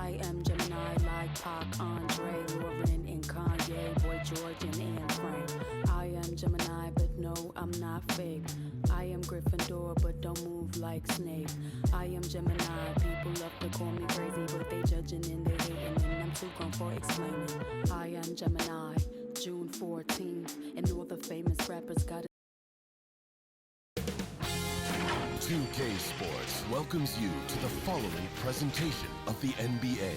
I am Gemini like Pac, Andre, Lauren, and Kanye, Boy George, and Anne Frank. I am Gemini, but no, I'm not fake. I am Gryffindor, but don't move like Snape. I am Gemini, people love to call me crazy, but they judging and they hating, and I'm too gone for explaining. I am Gemini, June 14th, and all the famous rappers got 2K Sports welcomes you to the following presentation of the NBA.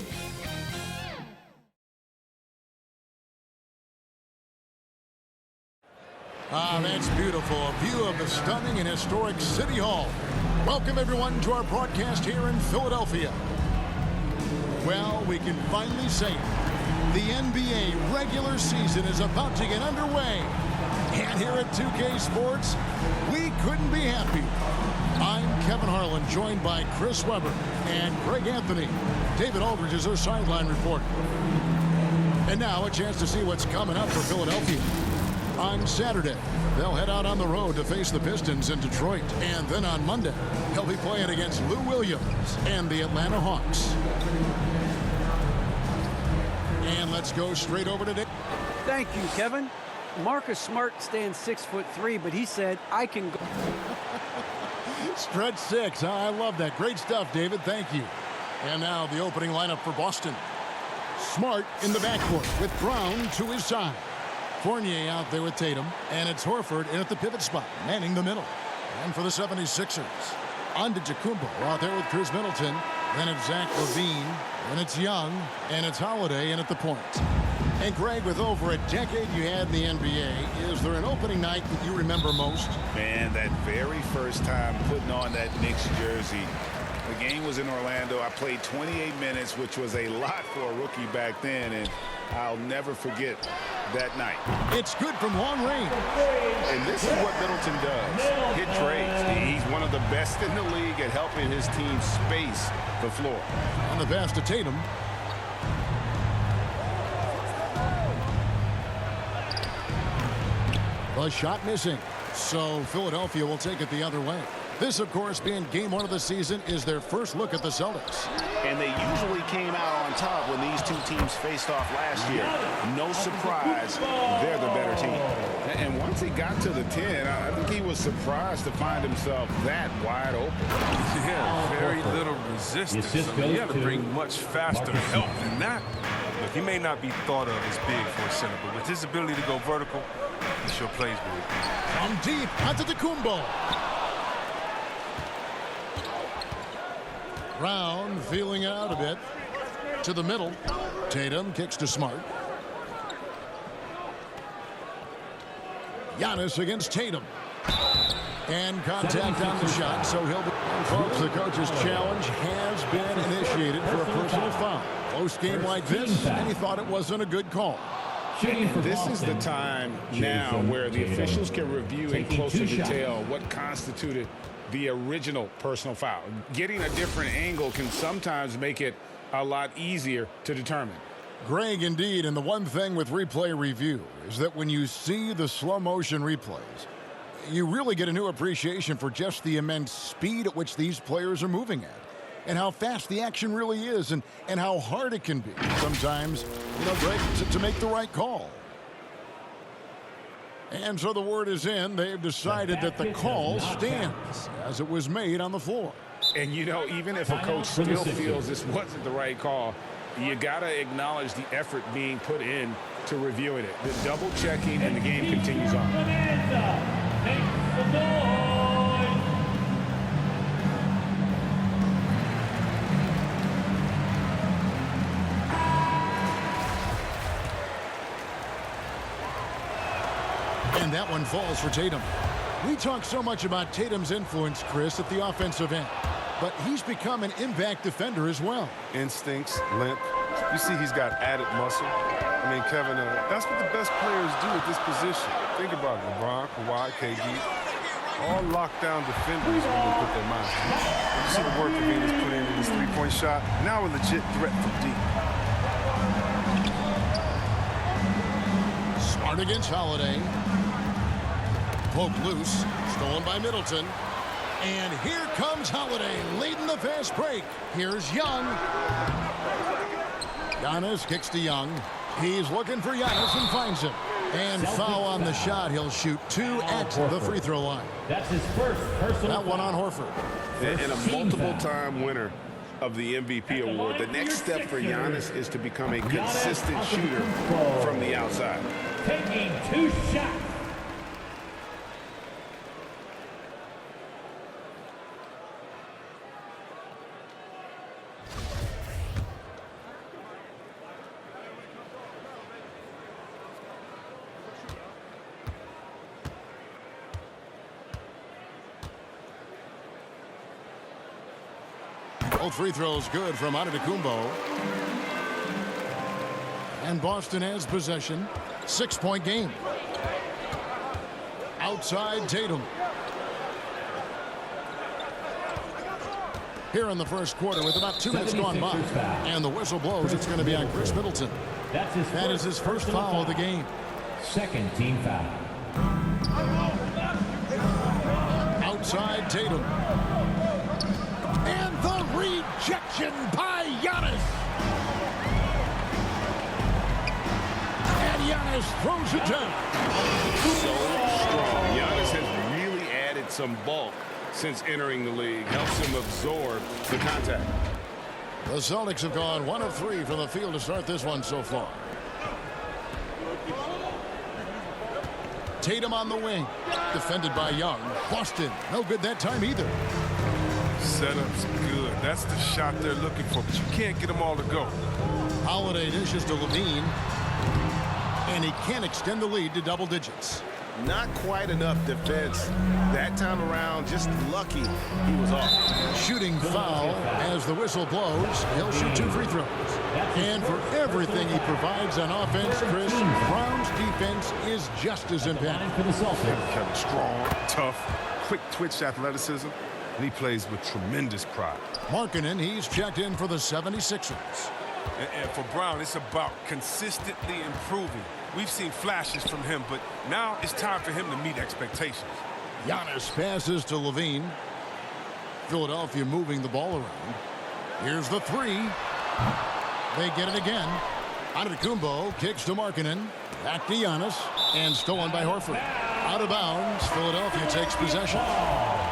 That's beautiful. A view of the stunning and historic City Hall. Welcome, everyone, to our broadcast here in Philadelphia. Well, we can finally say it. The NBA regular season is about to get underway. And here at 2K Sports, we couldn't be happier. I'm Kevin Harlan, joined by Chris Webber and Greg Anthony. David Aldridge is our sideline reporter. And now a chance to see what's coming up for Philadelphia. On Saturday, they'll head out on the road to face the Pistons in Detroit. And then on Monday, they'll be playing against Lou Williams and the Atlanta Hawks. And let's go straight over to Dave. Thank you, Kevin. Marcus Smart stands 6'3", but he said, I can go. Stretch 6. I love that. Great stuff, David. Thank you. And now the opening lineup for Boston. Smart in the backcourt with Brown to his side. Fournier out there with Tatum. And it's Horford in at the pivot spot, manning the middle. And for the 76ers, Antetokounmpo out there with Chris Middleton. Then it's Zach LaVine. Then it's Young. And it's Holiday in at the point. And Greg, with over a decade you had in the NBA, is there an opening night that you remember most? Man, that very first time putting on that Knicks jersey. The game was in Orlando. I played 28 minutes, which was a lot for a rookie back then, and I'll never forget that night. It's good from long range. And this is what Middleton does. Hit trades. He's one of the best in the league at helping his team space the floor. And the pass to Tatum. A shot missing. So Philadelphia will take it the other way. This, of course, being game one of the season, is their first look at the Celtics. And they usually came out on top when these two teams faced off last year. No surprise, they're the better team. And once he got to the 10, I think he was surprised to find himself that wide open. Yeah, very little resistance. I mean, you have to bring much faster help than that. Look, he may not be thought of as big for a center, but with his ability to go vertical, he sure plays with it. From deep, Antetokounmpo. Brown feeling it out a bit. To the middle. Tatum kicks to Smart. Giannis against Tatum. And contact on the shot, so he'll be... Folks, the coach's challenge has been initiated for a personal foul. Close game like this, and he thought it wasn't a good call. This is the time now where the officials can review in closer detail what constituted the original personal foul. Getting a different angle can sometimes make it a lot easier to determine. Greg, indeed, and the one thing with replay review is that when you see the slow motion replays, you really get a new appreciation for just the immense speed at which these players are moving at, and how fast the action really is, and how hard it can be sometimes, Greg, to make the right call. And so the word is in. They've decided that the call stands as it was made on the floor. And, even if a coach still feels this wasn't the right call, you got to acknowledge the effort being put in to reviewing it. The double checking, and the game continues on. And that one falls for Tatum. We talk so much about Tatum's influence, Chris, at the offensive end. But he's become an impact defender as well. Instincts, length. You see he's got added muscle. I mean, Kevin, that's what the best players do at this position. Think about it. LeBron, Kawhi, KD. All lockdown defenders when they put their minds to it. You see the work that Venus put in his three-point shot. Now a legit threat from deep. Smart against Holiday. Poke loose. Stolen by Middleton. And here comes Holiday leading the fast break. Here's Young. Giannis kicks to Young. He's looking for Giannis and finds him. And foul on the shot. He'll shoot 2 at the free throw line. That's his first personal That one on Horford. And a multiple-time winner of the MVP award. The next step for Giannis is to become a consistent shooter from the outside. Taking 2 shots. Both free throws good from Antetokounmpo. And Boston has possession. 6-point game. Outside Tatum. Here in the first quarter with about 2 minutes gone by. And the whistle blows. It's going to be on Chris Middleton. That is his first foul of the game. Second team foul. Outside Tatum. And the rejection by Giannis. And Giannis throws it down. So strong. Giannis has really added some bulk since entering the league. Helps him absorb the contact. The Celtics have gone 1 of 3 from the field to start this one so far. Tatum on the wing. Defended by Young. Boston, no good that time either. Setup's good. That's the shot they're looking for, but you can't get them all to go. Holiday dishes to Levine. And he can't extend the lead to double digits. Not quite enough defense that time around. Just lucky he was off. Shooting foul as the whistle blows. He'll shoot 2 free throws. And for everything he provides on offense, Chris, Brown's defense is just as impactful. For the Celtics. Kevin, strong, tough, quick twitch athleticism, and he plays with tremendous pride. Markkanen, he's checked in for the 76ers. And for Brown, it's about consistently improving. We've seen flashes from him, but now it's time for him to meet expectations. Giannis passes to Levine. Philadelphia moving the ball around. Here's the 3. They get it again. Antetokounmpo kicks to Markkanen. Back to Giannis. And stolen by Horford. Out of bounds. Philadelphia takes possession.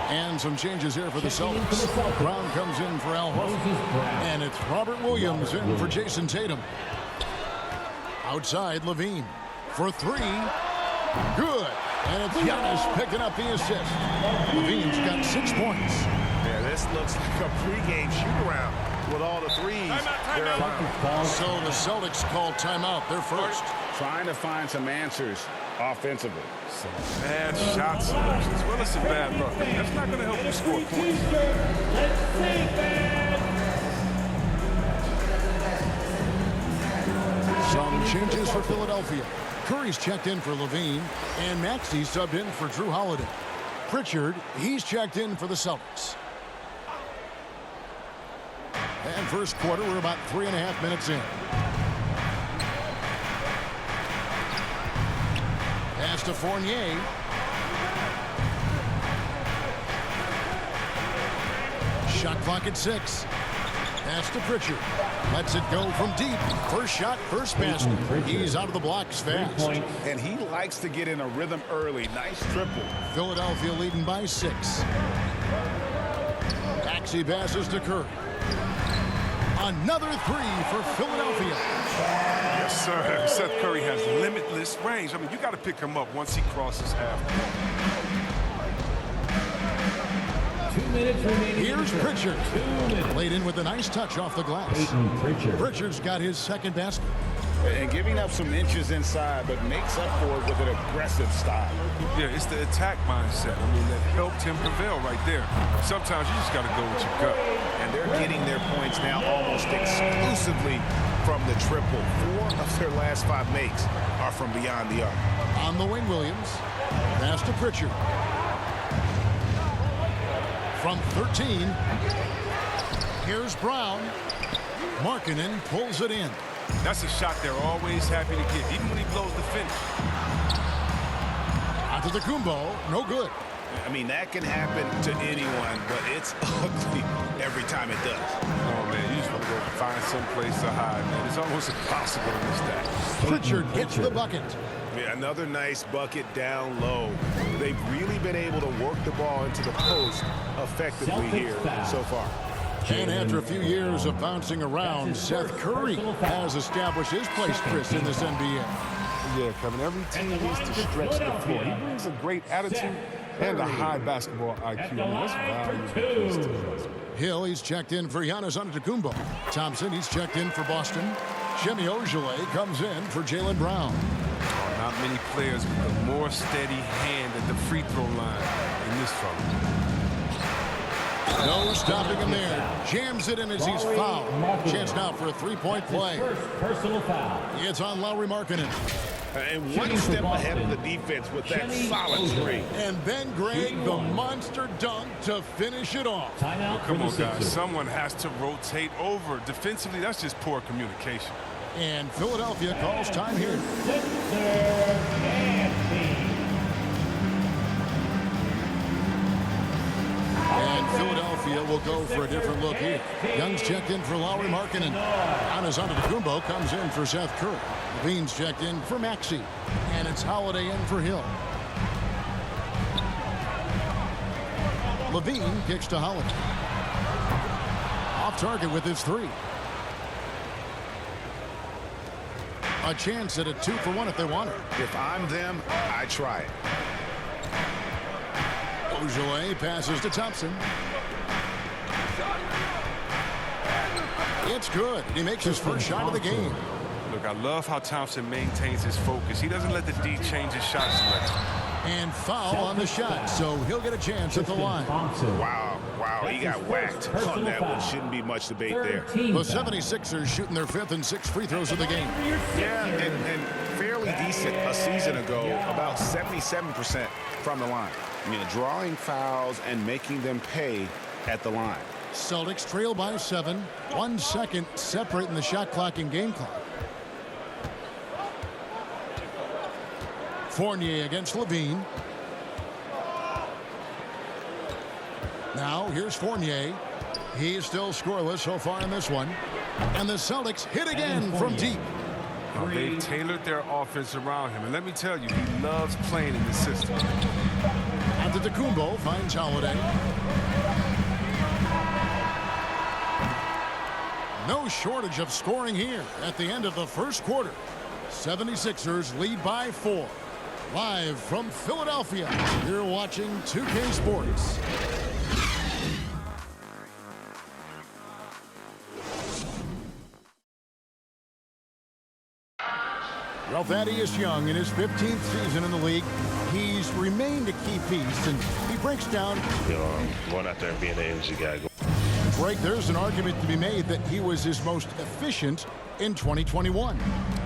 And some changes here for the Celtics. Brown comes in for Al Horford. And it's Robert Williams in for Jason Tatum. Outside Levine for 3. Good. And it's Giannis picking up the assist. Levine's got 6 points. Yeah, this looks like a pregame shoot-around with all the threes. Timeout. So the Celtics call timeout. They're first. Trying to find some answers offensively. Bad shot selection, as well as some bad luck. That's not going to help you score points. Some changes for Philadelphia. Curry's checked in for Levine, and Maxey subbed in for Drew Holiday. Pritchard, he's checked in for the Celtics. And first quarter, we're about 3.5 minutes in. Pass to Fournier. Shot clock at 6. Pass to Pritchard. Lets it go from deep. First shot, first basket. He's out of the blocks fast. And he likes to get in a rhythm early. Nice triple. Philadelphia leading by 6. Maxey passes to Curry. Another 3 for Philadelphia. Yes, sir. Seth Curry has limitless range. I mean, you got to pick him up once he crosses half. 2 minutes remaining. Here's Pritchard. 2 minutes. Laid in with a nice touch off the glass. Pritchard's got his second basket. And giving up some inches inside, but makes up for it with an aggressive style. Yeah, it's the attack mindset. I mean, that helped him prevail right there. Sometimes you just got to go with your gut. And they're getting their points now almost exclusively from the triple. 4 of their last 5 makes are from beyond the arc. On the wing, Williams. Pass to Pritchard. From 13. Here's Brown. Markkanen pulls it in. That's a shot they're always happy to get, even when he blows the finish. Antetokounmpo, no good. I mean, that can happen to anyone, but it's ugly every time it does. Oh, man, you just want to go find some place to hide, man. It's almost impossible to miss that. Pritchard gets the bucket. Yeah, another nice bucket down low. They've really been able to work the ball into the post effectively here so far. And after a few years of bouncing around, Seth Curry has established his place, Chris, in this NBA. Yeah, Kevin, every team needs to stretch the floor. He brings a great attitude and a high basketball IQ. That's valuable. Hill, he's checked in for Giannis Antetokounmpo. Thompson, he's checked in for Boston. Jimmy Ojeleye comes in for Jaylen Brown. Not many players with a more steady hand at the free throw line in this fella. No stopping him there. Jams it in as he's fouled. Chance now for a three-point play. First personal foul. It's on Lauri Markkanen. And one step ahead of the defense with that solid screen. And then Greg, the monster dunk to finish it off. Timeout. Come on, guys. Someone has to rotate over. Defensively, that's just poor communication. And Philadelphia calls time here. And Philadelphia will go for a different look here. Young's checked in for Lauri Markkanen. Giannis Antetokounmpo comes in for Seth Curry. Levine's checked in for Maxey. And it's Holiday in for Hill. Levine kicks to Holiday. Off target with his three. A chance at a 2-for-1 if they want it. If I'm them, I try it. Ojeleye passes to Thompson. It's good. He makes his first shot of the game. Look, I love how Thompson maintains his focus. He doesn't let the D change his shot selection. And foul on the shot, so he'll get a chance at the line. Wow, he got whacked on that one. Shouldn't be much debate there. The 76ers shooting their 5th and 6th free throws of the game. Yeah, and fairly decent a season ago, about 77% from the line. I mean, drawing fouls and making them pay at the line. Celtics trail by 7. 1 second separating the shot clock and game clock. Fournier against Levine. Now here's Fournier. He is still scoreless so far in this one. And the Celtics hit again from deep. They've tailored their offense around him. And let me tell you, he loves playing in this system. Antetokounmpo finds Holiday. No shortage of scoring here at the end of the first quarter. 76ers lead by 4. Live from Philadelphia, you're watching 2K Sports. Well, Thaddeus Young in his 15th season in the league. He's remained a key piece, and he breaks down. Going out there and being the energy guy. Greg, there's an argument to be made that he was his most efficient in 2021.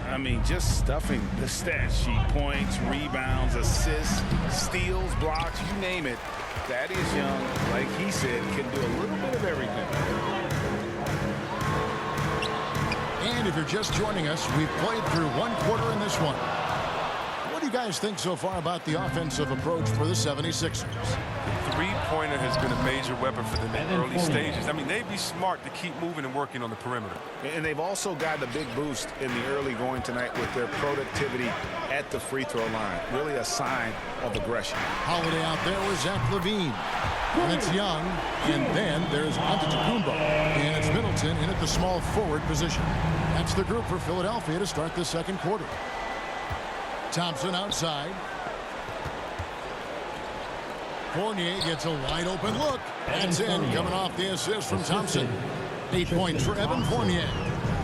I mean, just stuffing the stat sheet. Points, rebounds, assists, steals, blocks, you name it. Thaddeus Young, like he said, can do a little bit of everything. And if you're just joining us, we've played through 1 quarter in this one. What do you guys think so far about the offensive approach for the 76ers? Three-pointer has been a major weapon for them in the early stages. I mean, they'd be smart to keep moving and working on the perimeter. And they've also gotten a big boost in the early going tonight with their productivity at the free throw line. Really a sign of aggression. Holiday out there with Zach Levine. And it's Young. And then there's Antetokounmpo. And it's Middleton in at the small forward position. That's the group for Philadelphia to start the second quarter. Thompson outside. Fournier gets a wide open look. That's in, coming off the assist from Thompson. 8 points for Evan Fournier.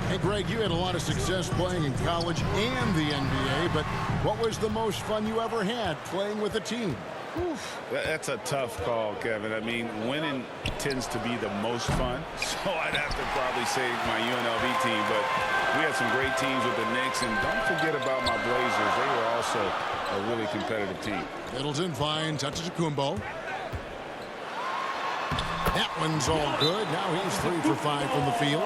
Hey, Greg, you had a lot of success playing in college and the NBA, but what was the most fun you ever had playing with a team? Oof, that's a tough call, Kevin. I mean, winning tends to be the most fun, so I'd have to probably say my UNLV team, but we had some great teams with the Knicks, and don't forget about my Blazers. They were also a really competitive team. Middleton finds Antetokounmpo. That one's all good. Now he's 3 for 5 from the field.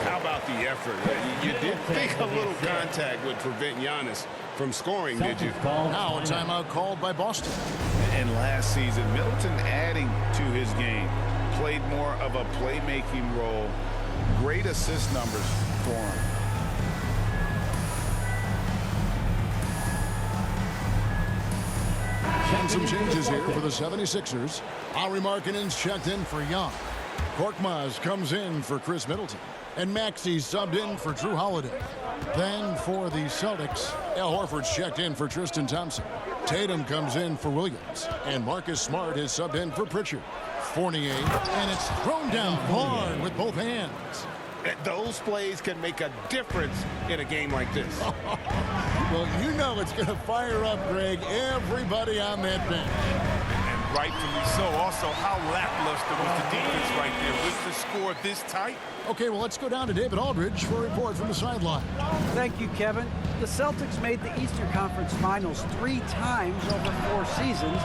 How about the effort? You didn't think a little contact would prevent Giannis from scoring, did you? Now a timeout called by Boston. And last season, Middleton adding to his game, played more of a playmaking role. Great assist numbers for him. And some changes here for the 76ers. Lauri Markkanen's checked in for Young. Korkmaz comes in for Chris Middleton. And Maxey subbed in for Drew Holiday. Then for the Celtics, Al Horford's checked in for Tristan Thompson. Tatum comes in for Williams. And Marcus Smart is subbed in for Pritchard. Fournier, and it's thrown down hard with both hands. Those plays can make a difference in a game like this. Well, you know it's going to fire up, Greg, everybody on that bench. And rightfully so. Also, how lackluster was the defense right there with the score this tight? Okay, well, let's go down to David Aldridge for a report from the sideline. Thank you, Kevin. The Celtics made the Eastern Conference Finals 3 times over 4 seasons,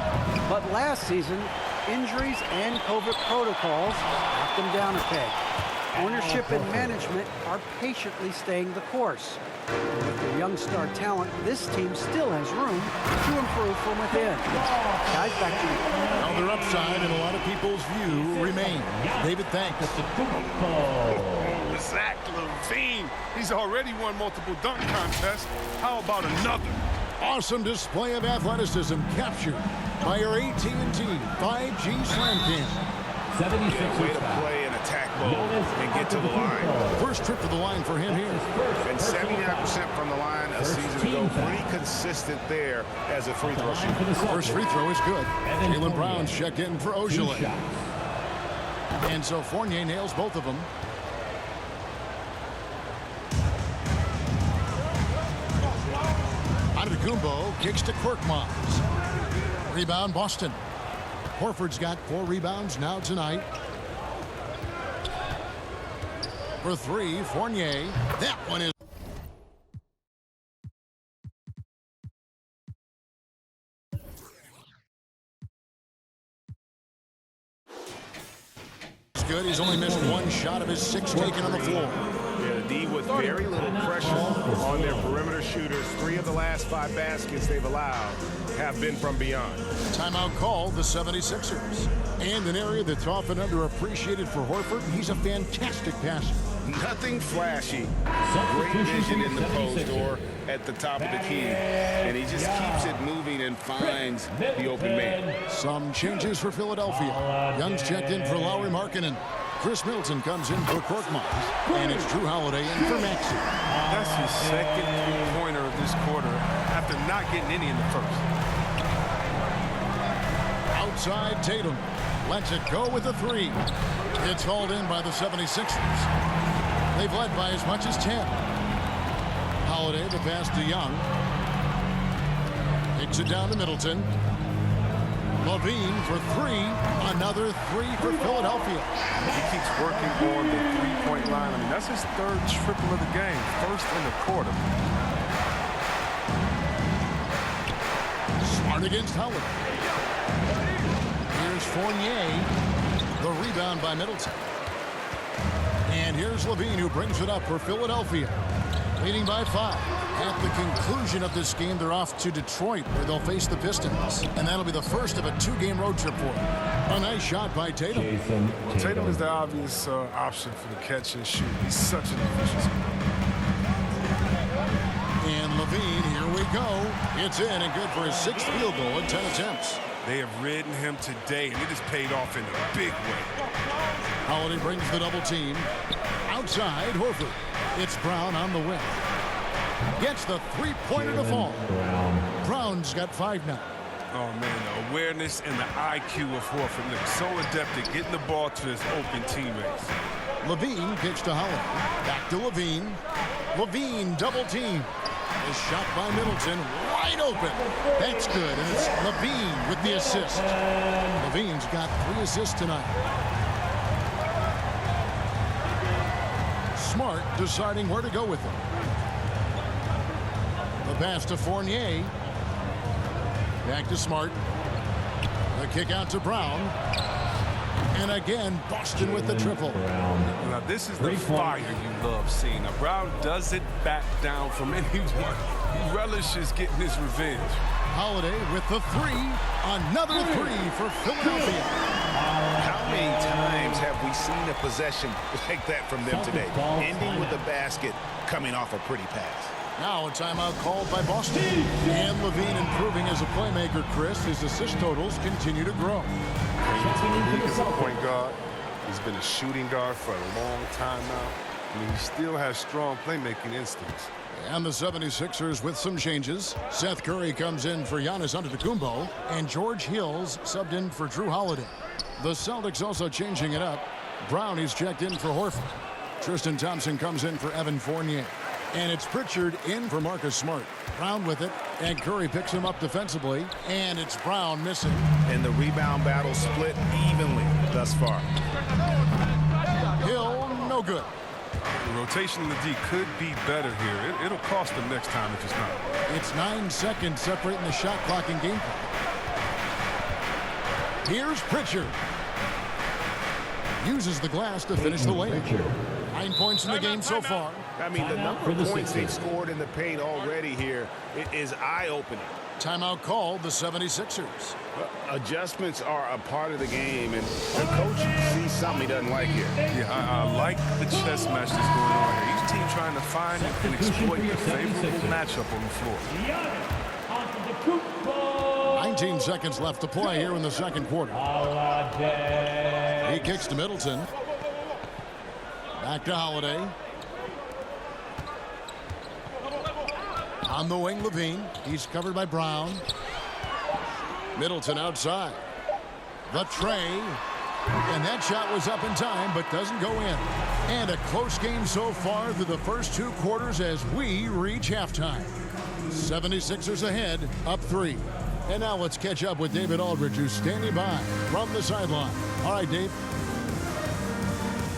but last season, injuries and COVID protocols knocked them down a peg. Ownership and management are patiently staying the course. With their young star talent, this team still has room to improve from within. Guys, back to you. Now their upside in a lot of people's view remains. David, thanks. Zach LaVine. He's already won multiple dunk contests. How about another? Awesome display of athleticism captured by your AT&T 5G Slam Cam. 76 Way to play an attack mode and get to the line. First trip to the line for him here. And 79% from the line a season ago. Pretty consistent there as a free throw shooter. First free throw is good. Jaylen Brown's checked in for Ojale. And so Fournier nails both of them. Antetokounmpo kicks to Korkmaz. Rebound Boston. Horford's got 4 rebounds now tonight. For 3, Fournier. That one is good. He's only missed 1 shot of his 6 taken on the floor. Yeah, D with very little pressure on their perimeter shooters. 3 of the last 5 baskets they've allowed have been from beyond. Timeout called the 76ers. And an area that's often underappreciated for Horford, he's a fantastic passer. Nothing flashy. Great vision in the post or at the top of the key. And he just keeps it moving and finds the open man. Some changes for Philadelphia. Young's checked in for Lauri Markkanen. Chris Middleton comes in for Korkmaz. And it's Drew Holiday in for Maxey. That's his second three-pointer of this quarter after not getting any in the first. Outside Tatum. Lets it go with a 3. It's hauled in by the 76ers. They've led by as much as 10. Holiday, the pass to Young. Takes it down to Middleton. LaVine for 3. Another 3 for Philadelphia. He keeps working on the three-point line. I mean, that's his 3rd triple of the game. First in the quarter. Smart against Howard. Here's Fournier. The rebound by Middleton. And here's LaVine, who brings it up for Philadelphia. Leading by 5. At the conclusion of this game, they're off to Detroit, where they'll face the Pistons. And that'll be the first of a 2-game road trip for them. A nice shot by Tatum. Well, Tatum is the obvious option for the catch and shoot. He's such an efficient scorer. And LaVine, here we go. It's in and good for his 6th field goal in 10 attempts. They have ridden him today, and it has paid off in a big way. Holiday brings the double team. Outside, Horford. It's Brown on the wing. Gets the 3-pointer to fall. Brown's got 5 now. Oh, man, the awareness and the IQ of Horford looks so adept at getting the ball to his open teammates. LaVine kicks to Holiday. Back to LaVine. LaVine double team. A shot by Middleton. Wide open. That's good. And it's LaVine with the assist. LaVine's got 3 assists tonight. Smart deciding where to go with it. The pass to Fournier. Back to Smart. The kick out to Brown. And again, Boston with the triple. Now, this is the fire you love seeing. Now, Brown doesn't back down from anyone. He relishes getting his revenge. Holiday with the three. Another three for Philadelphia. How many times have we seen a possession like that from them today? Ending with a basket, coming off a pretty pass. Now a timeout called by Boston. And Levine improving as a playmaker, Chris. His assist totals continue to grow. He's a point guard. He's been a shooting guard for a long time now. I mean, he still has strong playmaking instincts. And the 76ers with some changes. Seth Curry comes in for Giannis Antetokounmpo, and George Hill's subbed in for Drew Holiday. The Celtics also changing it up. Brown is checked in for Horford. Tristan Thompson comes in for Evan Fournier. And it's Pritchard in for Marcus Smart. Brown with it, and Curry picks him up defensively, and it's Brown missing. And the rebound battle split evenly thus far. Hill, no good. The rotation in the D could be better here. It'll cost them next time if it's not. It's 9 seconds separating the shot clock and game clock. Here's Pritchard. Uses the glass to finish the layup. 9 points in the game so far. I mean, the number of points they've scored in the paint already here is eye-opening. Timeout called the 76ers. Adjustments are a part of the game, and the coach sees something he doesn't like here. Yeah, I like the chess match that's going on here. Each team trying to find and exploit a favorable matchup on the floor. 19 seconds left to play here in the second quarter. He kicks to Middleton. Back to Holiday. On the wing, Levine. He's covered by Brown. Middleton outside. The tray. And that shot was up in time, but doesn't go in. And a close game so far through the first 2 quarters as we reach halftime. 76ers ahead, up 3. And now let's catch up with David Aldridge, who's standing by from the sideline. All right, Dave.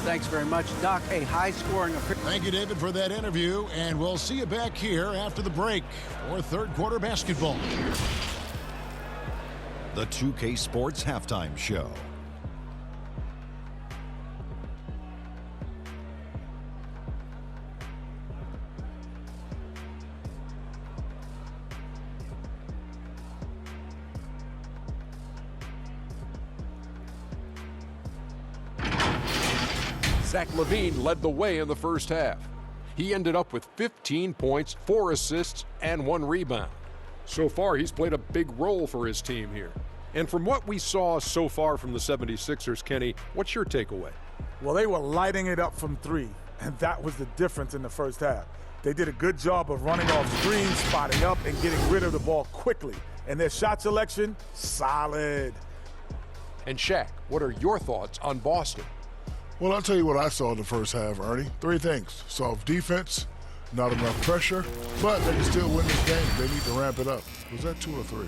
Thanks very much, Doc. A high-scoring affair. Thank you, David, for that interview, and we'll see you back here after the break for third quarter basketball. The 2K Sports Halftime Show. Zach LaVine led the way in the first half. He ended up with 15 points, 4 assists, and 1 rebound. So far, he's played a big role for his team here. And from what we saw so far from the 76ers, Kenny, what's your takeaway? Well, they were lighting it up from 3, and that was the difference in the first half. They did a good job of running off screens, spotting up, and getting rid of the ball quickly. And their shot selection, solid. And Shaq, what are your thoughts on Boston? Well, I'll tell you what I saw in the first half, Ernie. 3 things. Soft defense, not enough pressure, but they can still win this game. They need to ramp it up. Was that 2 or 3?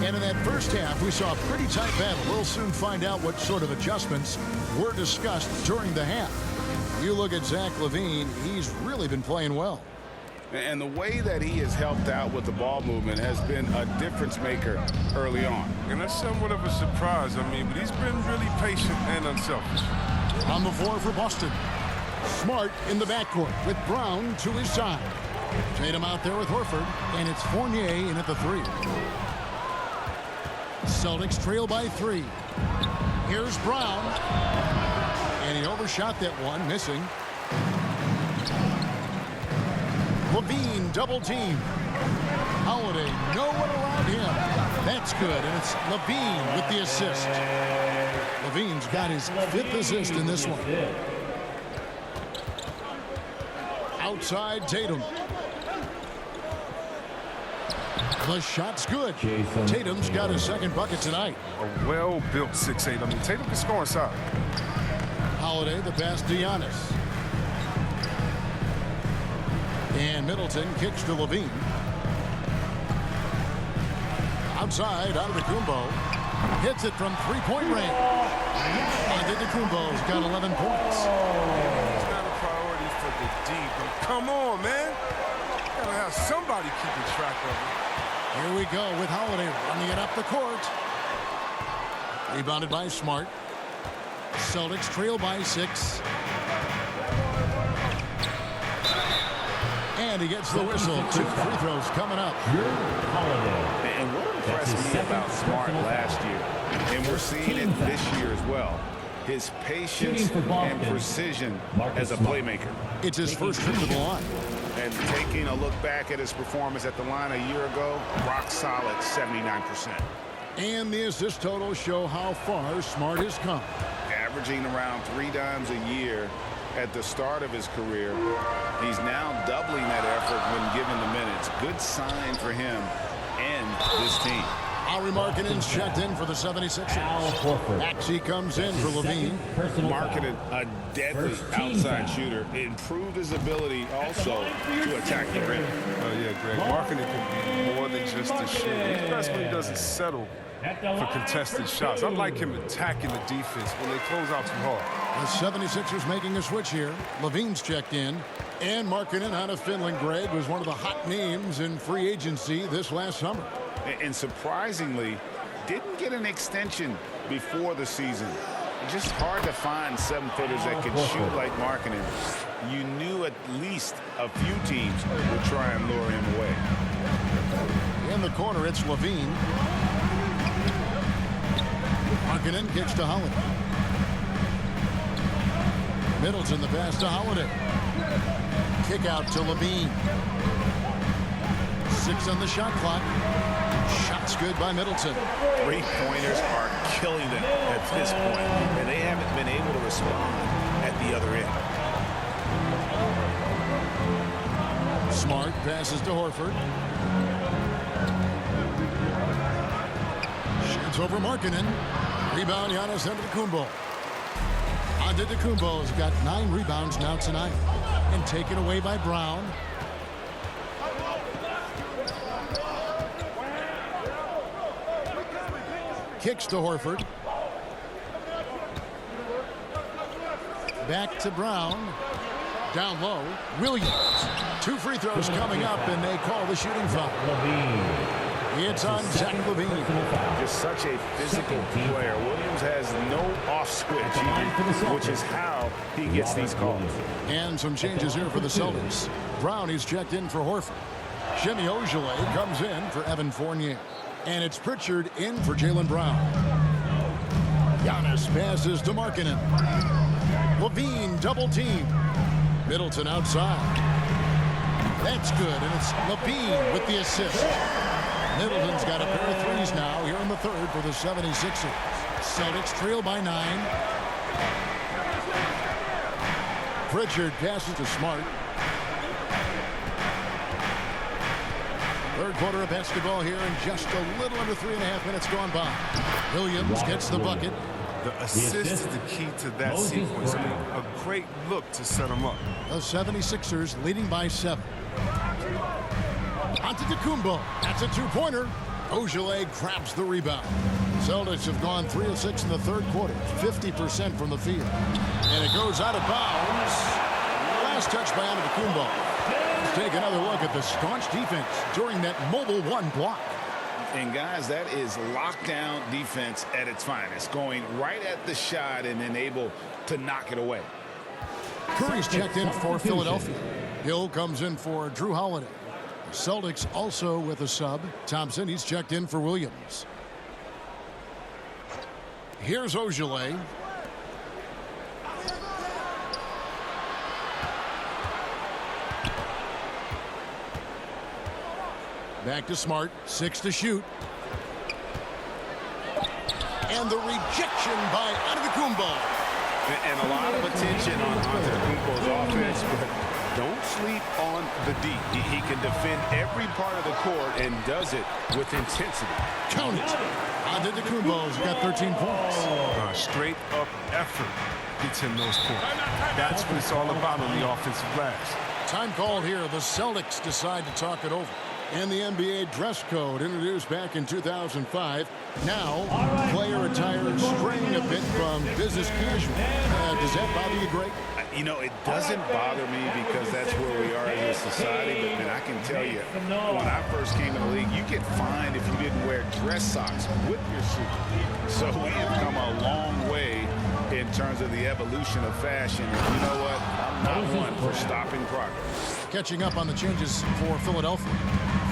And in that first half, we saw a pretty tight battle. We'll soon find out what sort of adjustments were discussed during the half. You look at Zach LaVine, he's really been playing well. And the way that he has helped out with the ball movement has been a difference maker early on. And that's somewhat of a surprise, but he's been really patient and unselfish. On the floor for Boston. Smart in the backcourt with Brown to his side. Tatum out there with Horford, and it's Fournier in at the 3. Celtics trail by 3. Here's Brown. And he overshot that one, missing. Levine double team. Holiday, no one around him. That's good, and it's Levine with the assist. Levine's got his 5th assist in this one. Outside Tatum. The shot's good. Tatum's got his 2nd bucket tonight. A well-built 6'8". Tatum can score inside. Holiday, the pass to Giannis. And Middleton kicks to Levine. Outside, Antetokounmpo. Hits it from three-point range. Antetokounmpo's got 11 points. It's not a priority for the D, but come on, man. Gotta have somebody keeping track of it. Here we go with Holiday running it up the court. Rebounded by Smart. Celtics trail by 6. And he gets the whistle. 2 free throws coming up. And what impressed me about Smart last year, and we're seeing it this year as well, his patience and precision as a playmaker. It's his first trip to the line. And taking a look back at his performance at the line a year ago, rock solid 79%. And the assist totals show how far Smart has come. Averaging around 3 dimes a year at the start of his career. He's now doubling that effort when given the minutes. Good sign for him and this team. Lauri Markkanen's checked in for the 76ers. Maxey comes in for Levine. Markkanen, a deadly outside shooter, improved his ability also to attack the rim. Oh, yeah, Greg. Markkanen can be more than just a shooter. He's best when he doesn't settle for contested shots. I like him attacking the defense when they close out too hard. The 76ers making a switch here. Levine's checked in. And Markkanen out of Finland, Greg, was one of the hot names in free agency this last summer. And surprisingly, didn't get an extension before the season. Just hard to find 7-footers that can shoot like Markkanen. You knew at least a few teams would try and lure him away. In the corner, it's Levine. Markkanen kicks to Holiday. Middleton the pass to Holiday. Kick out to Levine. 6 on the shot clock. Shots good by Middleton. 3-pointers are killing them at this point, and they haven't been able to respond at the other end. Smart passes to Horford. Shoots over Markkanen. Rebound, Giannis Antetokounmpo. Antetokounmpo's got 9 rebounds now tonight. And taken away by Brown. Kicks to Horford. Back to Brown. Down low. Williams. 2 free throws coming up, and they call the shooting foul. It's on Zach Levine. Just such a physical player. Williams has no off switch, which is how he gets these calls. And some changes here for the Celtics. Brown is checked in for Horford. Shemi Ojeleye comes in for Evan Fournier. And it's Pritchard in for Jaylen Brown. Giannis passes to Markkanen. Levine double team. Middleton outside. That's good, and it's Levine with the assist. Middleton's got a pair of threes now here in the third for the 76ers. Celtics trail by 9. Pritchard passes to Smart. Third quarter of basketball here, and just a little under 3.5 minutes gone by. Williams gets the bucket. The assist is the key to that sequence. I mean, a great look to set him up. The 76ers leading by 7. Antetokounmpo. That's a 2-pointer. Ojeleye grabs the rebound. Celtics have gone 3 of 6 in the third quarter. 50% from the field. And it goes out of bounds. Last touch by Antetokounmpo. Let's take another look at the staunch defense during that mobile 1 block. And guys, that is lockdown defense at its finest. Going right at the shot and then able to knock it away. Curry's checked in for Philadelphia. Hill comes in for Drew Holiday. Celtics also with a sub. Thompson, he's checked in for Williams. Here's Ojeleye. Back to Smart. 6 to shoot. And the rejection by Antetokounmpo. And a lot of attention on Antetokounmpo's offense, but don't sleep on the D. He can defend every part of the court and does it with intensity. Count it. Antetokounmpo's got 13 points. Straight up effort gets him those points. That's what it's all about on the offensive glass. Time called here. The Celtics decide to talk it over. And the NBA dress code introduced back in 2005. Now, player attire straying a bit from business casual. Does that bother you, Greg? You know, it doesn't bother me because that's where we are as a society. But, man, I can tell you, when I first came in the league, you get fined if you didn't wear dress socks with your suit. So we have come a long way in terms of the evolution of fashion. And you know what? I'm not one for stopping progress. Catching up on the changes for Philadelphia.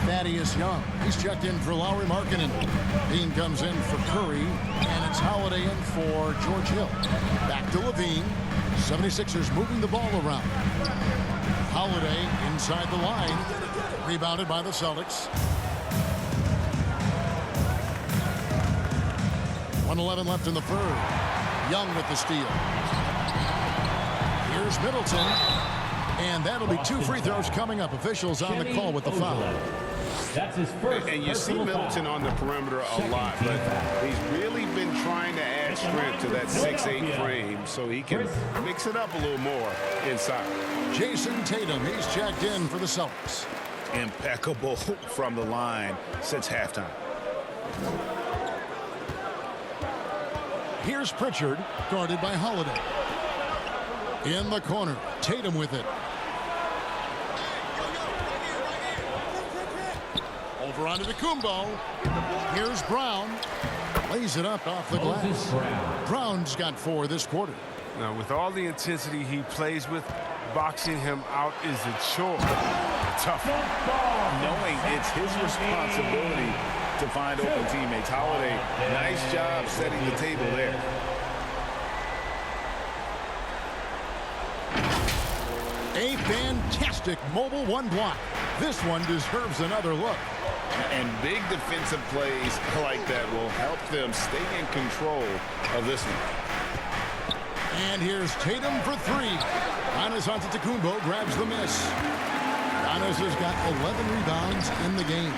Thaddeus Young. He's checked in for Lauri Markkanen. Bean comes in for Curry, and it's Holiday in for George Hill. Back to Levine. 76ers moving the ball around. Holiday inside the line. Rebounded by the Celtics. 1:11 left in the third. Young with the steal. Here's Middleton. And that'll be 2 free throws coming up. Officials on the call with the foul. That's his first. And you see Middleton on the perimeter a lot, but he's really been trying to add strength to that 6'8" frame so he can mix it up a little more inside. Jason Tatum, he's checked in for the Celtics. Impeccable from the line since halftime. Here's Pritchard, guarded by Holiday. In the corner, Tatum with it. Over onto Kumbo. Here's Brown. Lays it up off the glass. Brown's got 4 this quarter. Now, with all the intensity he plays with, boxing him out is a chore. Tough. Knowing it's his responsibility to find open teammates. Holiday, nice job setting the table there. A fantastic mobile 1 block. This one deserves another look. And big defensive plays like that will help them stay in control of this one. And here's Tatum for 3. Giannis Antetokounmpo grabs the miss. Giannis has got 11 rebounds in the game.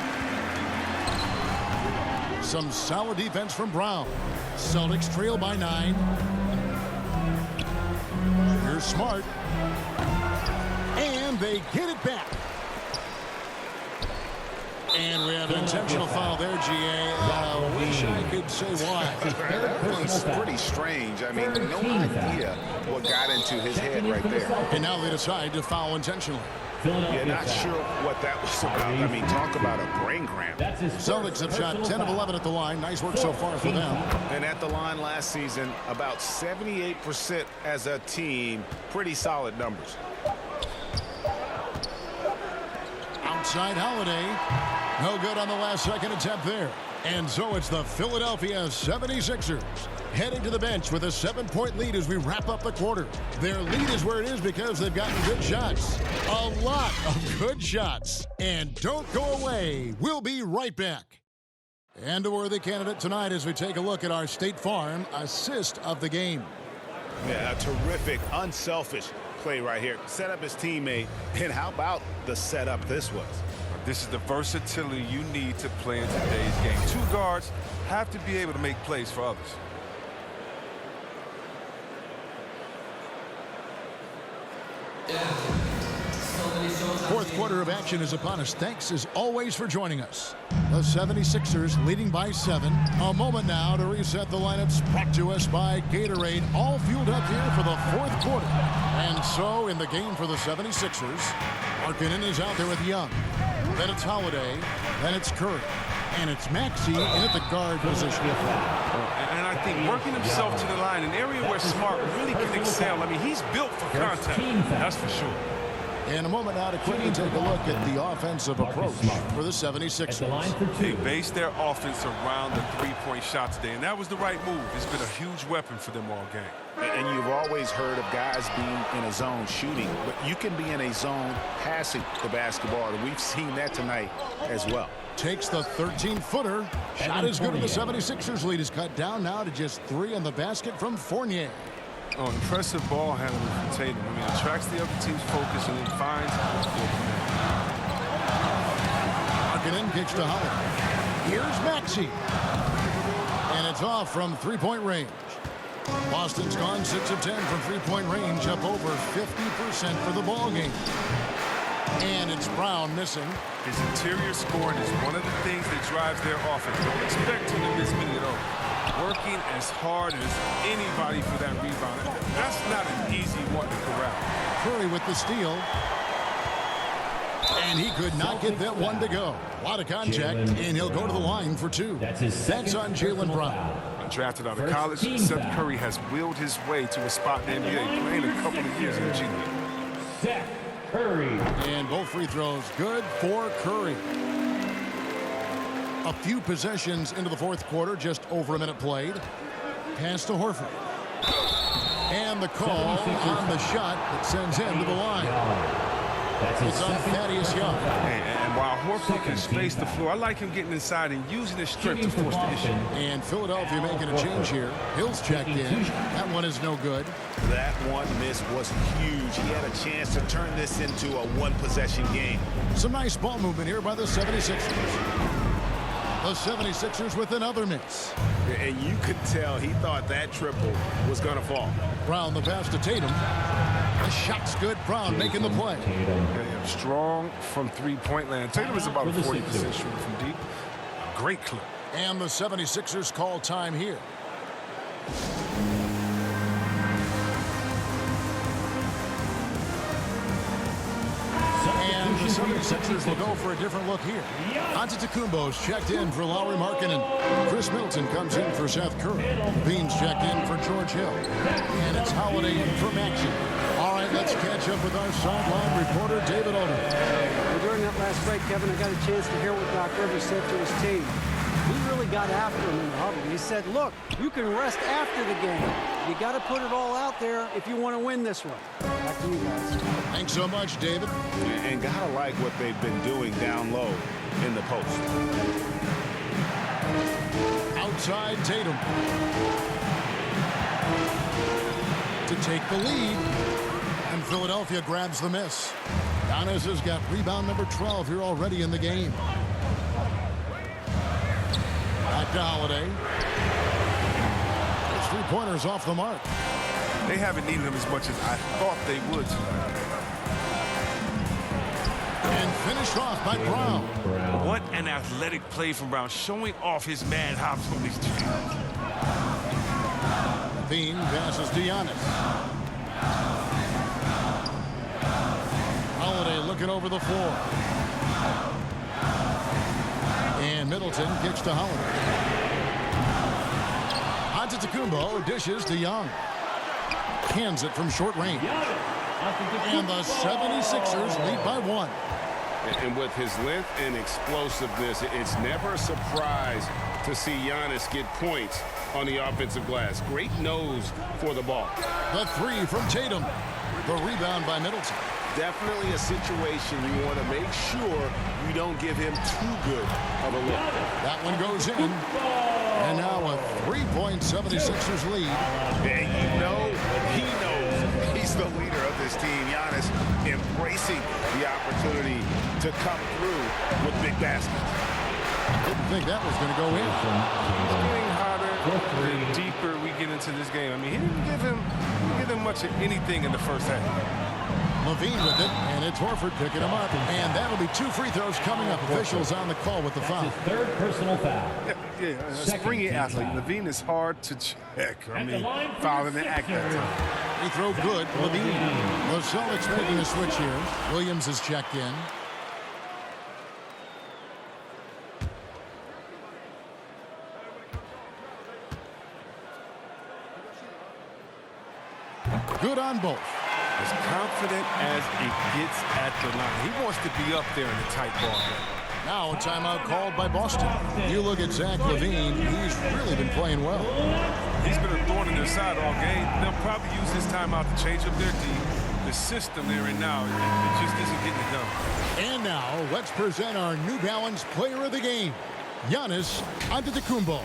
Some solid defense from Brown. Celtics trail by 9. Here's Smart. And they get it back. And we have an intentional foul there, GA. I wish I could say why. That was pretty strange. I mean, no idea what got into his head right there. And now they decide to foul intentionally. Yeah, not sure what that was about. I mean, talk about a brain cramp. Celtics have shot 10 of 11 at the line. Nice work so far for them. And at the line last season, about 78% as a team. Pretty solid numbers. Outside Holiday. No good on the last second attempt there. And so it's the Philadelphia 76ers heading to the bench with a 7-point lead as we wrap up the quarter. Their lead is where it is because they've gotten good shots. A lot of good shots. And don't go away. We'll be right back. And a worthy candidate tonight as we take a look at our State Farm assist of the game. Yeah, a terrific, unselfish play right here. Set up his teammate. And how about the setup this was? This is the versatility you need to play in today's game. 2 guards have to be able to make plays for others. Fourth quarter of action is upon us. Thanks as always for joining us. The 76ers leading by 7. A moment now to reset the lineups brought to us by Gatorade. All fueled up here for the fourth quarter. And so in the game for the 76ers, Markkanen is out there with Young. Then it's Holiday. Then it's Curry. And it's Maxey in at the guard position. And I think working himself to the line, an area where Smart really can excel. I mean, he's built for contact. That's for sure. In a moment now to quickly take a look at the offensive approach for the 76ers. They base their offense around the 3-point shot today, and that was the right move. It's been a huge weapon for them all game. And you've always heard of guys being in a zone shooting, but you can be in a zone passing the basketball, and we've seen that tonight as well. Takes the 13-footer. Shot is good, and the 76ers lead is cut down now to just 3 on the basket from Fournier. Oh, impressive ball handling from Tatum. I mean, attracts the other team's focus and then finds the field. Markkanen kicks to Holiday. Here's Maxey. And it's off from 3-point range. Boston's gone 6 of 10 from 3-point range, up over 50% for the ball game. And it's Brown missing. His interior scoring is one of the things that drives their offense. Don't expect him to miss many at all. Working as hard as anybody for that rebound. That's not an easy one to corral. Curry with the steal. And he could not get that one to go. A lot of contact, and he'll go to the line for two. That's on Jaylen Brown. Drafted out of college, Seth Curry has willed his way to a spot in the NBA, playing a couple of years in the G League. Seth Curry. And both free throws good for Curry. A few possessions into the fourth quarter, just over a minute played. Pass to Horford. And the call on the shot that sends him to the line. It's on Thaddeus Young. And while Horford can space the floor, I like him getting inside and using his strength to force the issue. And Philadelphia making a change here. Hill's checked in. That one is no good. That one miss was huge. He had a chance to turn this into a one-possession game. Some nice ball movement here by the 76ers. The 76ers with another miss. And you could tell he thought that triple was going to fall. Brown the pass to Tatum. The shot's good. Brown making the play. Strong from three-point land. Tatum is about a 40% shooter from deep. A great clip. And the 76ers call time here. And the 76ers will go for a different look here. Antetokounmpo's checked in for Lauri Markkanen. Chris Middleton comes in for Seth Curry. Bean's checked in for George Hill. And it's Holiday in for Maxey. All right, let's catch up with our sideline reporter, David Olden. Well, during that last break, Kevin, I got a chance to hear what Doc Rivers said to his team. He really got after him in the huddle. He said, look, you can rest after the game. You got to put it all out there if you want to win this one. Back to you guys. Thanks so much, David. And gotta like what they've been doing down low in the post. Outside Tatum. To take the lead. And Philadelphia grabs the miss. Giannis has got rebound number 12 here already in the game. Back to Holiday. Those three-pointers off the mark. They haven't needed him as much as I thought they would tonight. And finished off by Brown. What an athletic play from Brown, showing off his mad hops from these two. Bean passes to Giannis. Holiday looking over the floor. And Middleton kicks to Holiday. Antetokounmpo dishes to Young. Hands it from short range. And the 76ers lead by one. And with his length and explosiveness, it's never a surprise to see Giannis get points on the offensive glass. Great nose for the ball. The three from Tatum. The rebound by Middleton. Definitely a situation you want to make sure you don't give him too good of a look. That one goes in. And now a 3-point 76ers lead. And you know, he knows he's the leader of this team. Giannis embracing the opportunity to come through with big baskets. Didn't think that was going to go in. It's getting hotter the deeper we get into this game. I mean, he didn't give him much of anything in the first half. Levine with it, and it's Horford picking him up. And that'll be two free throws coming up. Officials on the call with the foul. His third personal foul. Yeah, a springy athlete. Levine is hard to check. I mean, fouling and act that time. Free throw good, Levine. The Celtics making a switch here. Williams is checked in. Good on both. As confident as it gets at the line. He wants to be up there in the tight ball game. Now a timeout called by Boston. You look at Zach LaVine, he's really been playing well. He's been a thorn in their side all game. They'll probably use this timeout to change up their team. The system they're in now, it just isn't getting it done. And now let's present our New Balance player of the game, Giannis Antetokounmpo.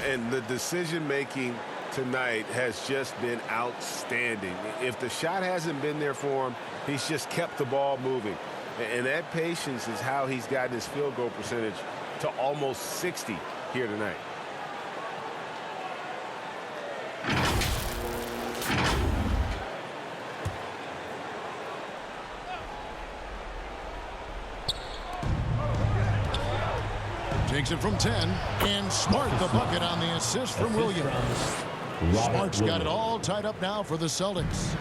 And the decision-making tonight has just been outstanding. If the shot hasn't been there for him, he's just kept the ball moving. And that patience is how he's gotten his field goal percentage to almost 60 here tonight. Takes it from 10, and Smart the bucket on the assist from Williams. Smart's got it all tied up now for the Celtics.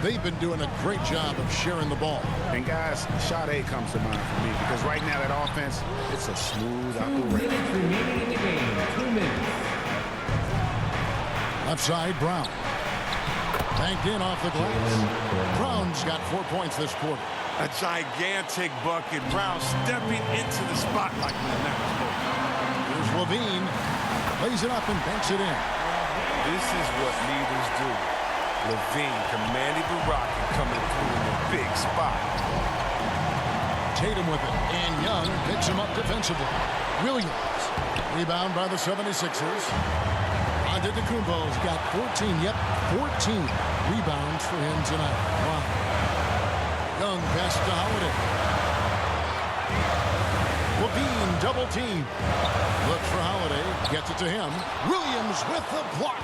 They've been doing a great job of sharing the ball. And guys, shot A comes to mind for me because right now that offense, it's a smooth operation. 2 minutes remaining in the game. 2 minutes. Left side, Brown. Banked in off the glass. Brown's got 4 points this quarter. A gigantic bucket. Brown stepping into the spotlight in the next goal. Here's Levine. Lays it up and banks it in. This is what leaders do. Levine commanding the rocket coming through in a big spot. Tatum with it, and Young picks him up defensively. Williams, rebound by the 76ers. Antetokounmpo's got 14, 14 rebounds for him tonight. Wow. Young pass to Holiday. Levine double team. Looks for Holiday, gets it to him. Williams with the block.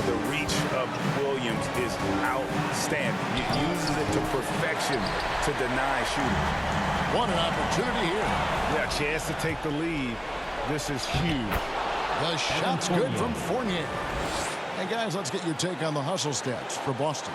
The reach of Williams is outstanding. He uses it to perfection to deny shooting. What an opportunity here. Yeah, chance to take the lead. This is huge. The shot's good from Fournier. Hey, guys, let's get your take on the hustle stats for Boston.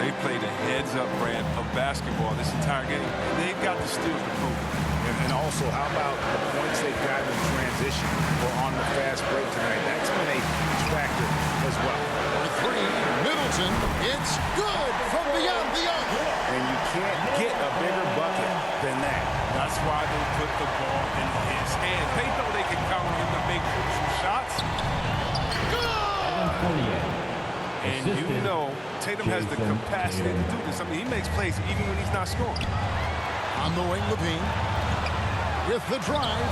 They played a heads-up brand of basketball this entire game. They've got the steals to prove it. And also, how about the points they've gotten in transition or on the fast break tonight? That's been a huge factor as well. For three, Middleton, it's good from beyond the arc. And you can't get a bigger bucket than that. That's why they put the ball in his hands. They know they can count on him to make crucial shots. And you know Tatum has the capacity to do this. I mean, he makes plays even when he's not scoring. On the wing, Levine. With the drive,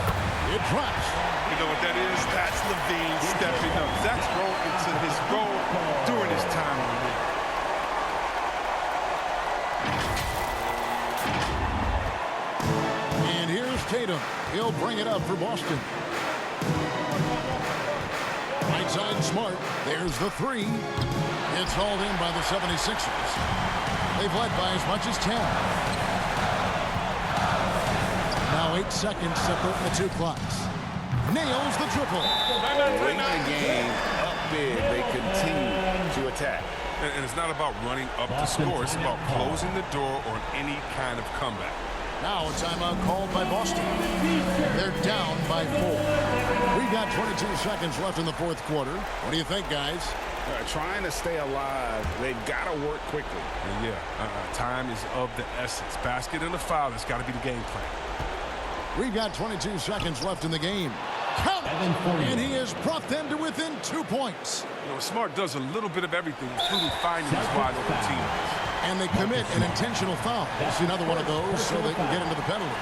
it drops. You know what that is? That's Levine stepping up. That's grown into his role during his time in the league. And here's Tatum. He'll bring it up for Boston. Right side, Smart. There's the three. It's hauled in by the 76ers. They've led by as much as 10. Now 8 seconds separating the two clocks. Nails the triple. Late in the game, up big, they continue to attack. And it's not about running up the score. It's about closing the door on any kind of comeback. Now a timeout called by Boston. They're down by 4. We've got 22 seconds left in the fourth quarter. What do you think, guys? Trying to stay alive, they've got to work quickly. Yeah, time is of the essence. Basket and a foul, that's got to be the game plan. We've got 22 seconds left in the game. Count it! And he has brought them to within 2 points. You know, Smart does a little bit of everything, including finding his wide open teammates. And they commit an intentional foul. That's another one of those so they can get into the penalty.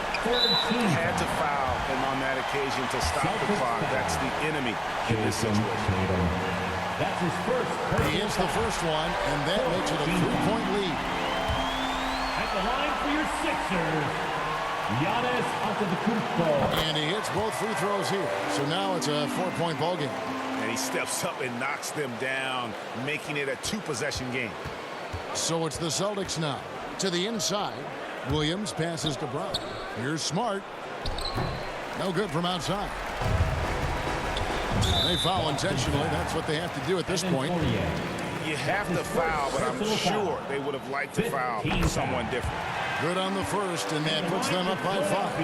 Had to foul him on that occasion to stop the clock. That's the enemy in this situation. That's his first. He hits the first one, and that makes it a 3-point lead. At the line for your Sixers, Giannis Antetokounmpo. And he hits both free throws here. So now it's a 4-point ball game. And he steps up and knocks them down, making it a 2-possession game. So it's the Celtics now. To the inside, Williams passes to Brown. Here's Smart. No good from outside. They foul intentionally. That's what they have to do at this point. You have to foul, but I'm sure they would have liked to foul someone different. Good on the first, and that puts them up by 5.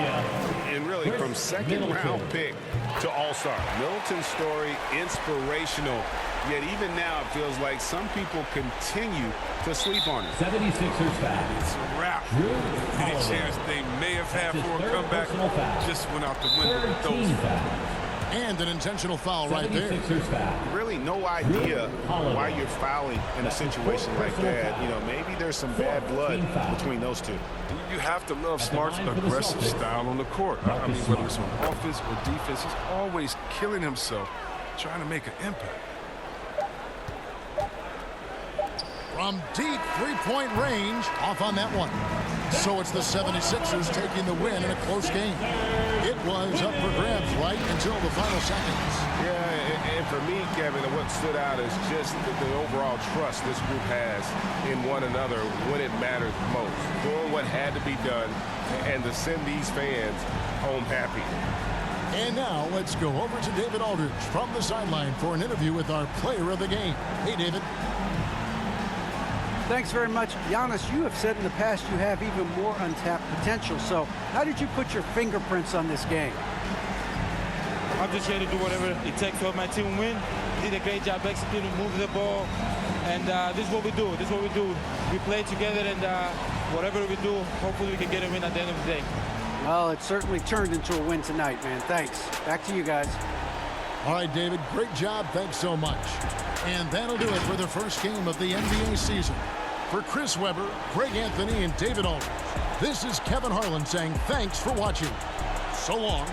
And really, from second-round pick to all-star. Middleton's story, inspirational. Yet even now, it feels like some people continue to sleep on it. 76ers foul. It's a wrap. Any chance they may have had for a comeback just went out the window with those. And an intentional foul right there. Really no idea why you're fouling in a situation like that. You know, maybe there's some bad blood between those two. You have to love Smart's aggressive style on the court. I mean, whether it's on offense or defense, he's always killing himself, trying to make an impact. From deep three-point range, off on that one. So it's the 76ers taking the win in a close game. It was up for grabs right until the final seconds. Yeah, and for me, Kevin, what stood out is just the overall trust this group has in one another when it matters most. Doing what had to be done and to send these fans home happy. And now let's go over to David Aldridge from the sideline for an interview with our player of the game. Hey, David. Thanks very much. Giannis, you have said in the past you have even more untapped potential. So how did you put your fingerprints on this game? I'm just here to do whatever it takes to help my team win. Did a great job executing, moving the ball. And this is what we do. This is what we do. We play together, and whatever we do, hopefully we can get a win at the end of the day. Well, it certainly turned into a win tonight, man. Thanks. Back to you guys. All right, David, great job. Thanks so much. And that'll do it for the first game of the NBA season. For Chris Webber, Greg Anthony, and David Aldridge, this is Kevin Harlan saying thanks for watching. So long.